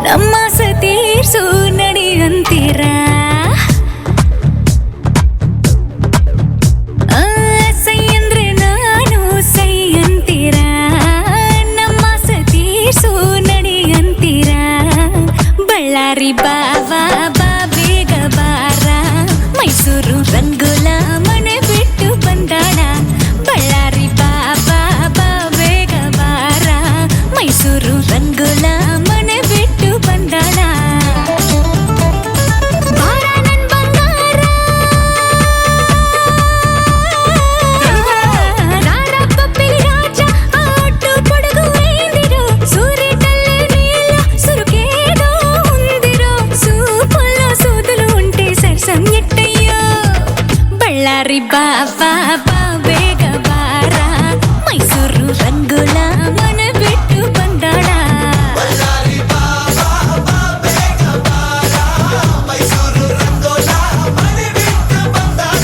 ನಮ್ಮ ಸತೀರ್ಸು ನಡಿ ಅಂತೀರ ಸೈ ಅಂದ್ರೆ ನಾನು ಸೈ ಅಂತೀರ ನಮ್ಮ ಸತೀರ್ಸು ನಡಿ ಅಂತೀರ ಬಳ್ಳಾರಿ ಬಾವಾ ಬಾ ಬೇಗ ಬಾರ ಮೈಸೂರು ರಂಗೋಲ ಮನೆ ಬಿಟ್ಟು ಬಂದಾಳ ಬಳ್ಳಾರಿ ಬಾಬಾ ಬಾ ಬೇಗ ಬಾರ ಮೈಸೂರು ರಂಗೋಲ ಮನೆ ಬಿಟ್ಟು ಬಂದಾಳ ಬಾರ ನನ್ ಬಂಗಾರ ರಾರ ಪಪ್ಪಿಲಿ ರಾಜ ಆಟು ಕೊಡಗು ಐಂದಿರು ಸೂರಿಟಲ್ಲಿ ನೀಲ ಸುರುಕೇದೋ ఉందిరో సూపుల్లో సూదులు ఉంటే సరసం ఎట్టయ్యో బళ్ళారి బాబా బా ಬೇಗ ಬಾರ ಮೈಸೂರು ರಂಗೋಲ ಮನೆ ಬಿಟ್ಟು ಬಂದಾಳ ಬಳ್ಳಾರಿ ಬಾಬಾ ಬಾ ಬೇಗ ಬಾರ ಮೈಸೂರು ರಂಗೋಲ ಮನೆ ಬಿಟ್ಟು ಬಂದಾಳ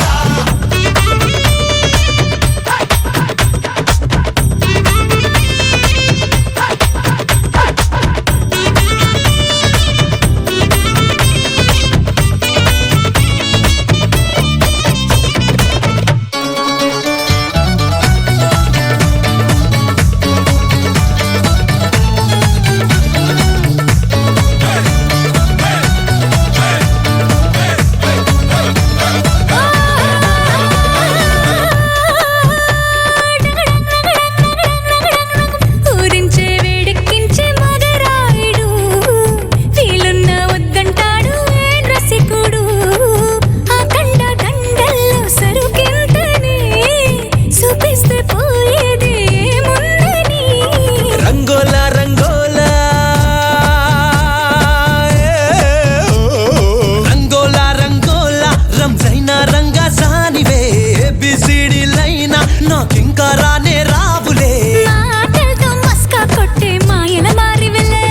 ఊరించే వేడెక్కించే మగరాయుడు వీలున్న వద్దంటాడు ఏం రసికుడు ఆ కండ దండల్లో సరుకెంతని చూపిస్తే పోయేది ఏముందని రంగోల రంగోల రంగోల రంగోల రంజైన రంగసానివే బిసిడి లైన నాకింకా రానే రావులే మాటలతో మస్కా కొట్టే మాయల మారివెళ్ళే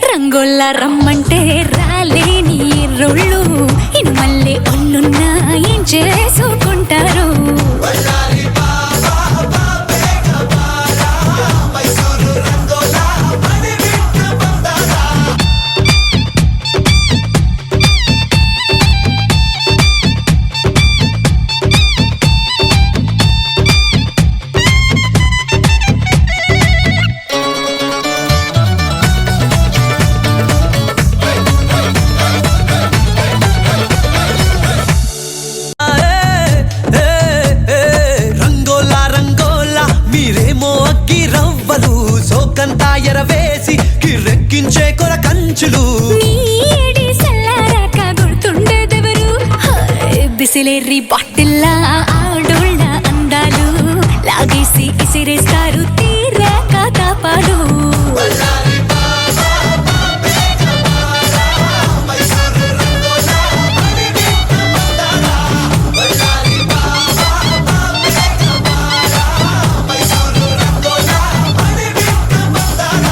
రంగోల్ల రమ్మంటే రాలేని రొళ్ళు ఇను మళ్ళీ ఒళ్ళున్నా ఏం చేసుకుంటారు బళ్ళారి బాబా బా ಬೇಗ ಬಾರ ಮೈಸೂರು ರಂಗೋಲ ಮನೆ ಬಿಟ್ಟು ಬಂದಾಳ రంగోల రంగోల మీరేమో అగ్గి రవ్వలు సోకంతా ఎరవేసి కిర్రెక్కించే కొర కంచులు నీ ఏడి సల్లారాక గుర్తుండేదెవరు బిసిలేరి బాటిల్లా ఆడోళ్ళ అందాలు లాగేసి ఇసిరేస్తారు తీరాక కాపాడు బళ్ళారి బాబా బా ಬೇಗ ಬಾರ ಮೈಸూರು రంగోల మనే బిట్టు ಬಂದಾಳ బళ్ళారి బాబా బా ಬೇಗ ಬಾರ ಮೈಸూರು రంగోల మనే బిట్టు ಬಂದಾಳ